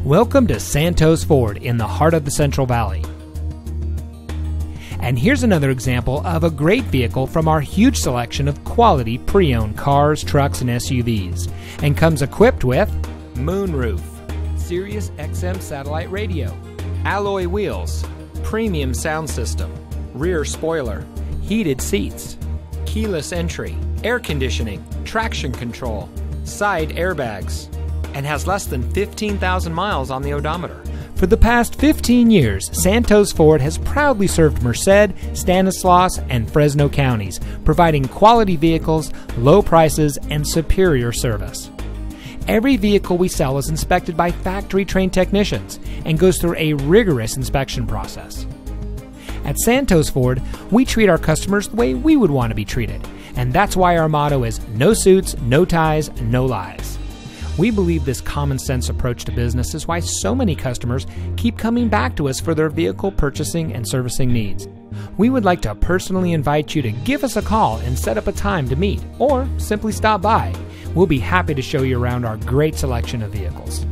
Welcome to Santos Ford in the heart of the Central Valley. And here's another example of a great vehicle from our huge selection of quality pre-owned cars, trucks, and SUVs, and comes equipped with moonroof, Sirius XM satellite radio, alloy wheels, premium sound system, rear spoiler, heated seats, keyless entry, air conditioning, traction control, side airbags, and has less than 15,000 miles on the odometer. For the past 15 years, Santos Ford has proudly served Merced, Stanislaus, and Fresno counties, providing quality vehicles, low prices, and superior service. Every vehicle we sell is inspected by factory-trained technicians and goes through a rigorous inspection process. At Santos Ford, we treat our customers the way we would want to be treated, and that's why our motto is no suits, no ties, no lies. We believe this common sense approach to business is why so many customers keep coming back to us for their vehicle purchasing and servicing needs. We would like to personally invite you to give us a call and set up a time to meet, or simply stop by. We'll be happy to show you around our great selection of vehicles.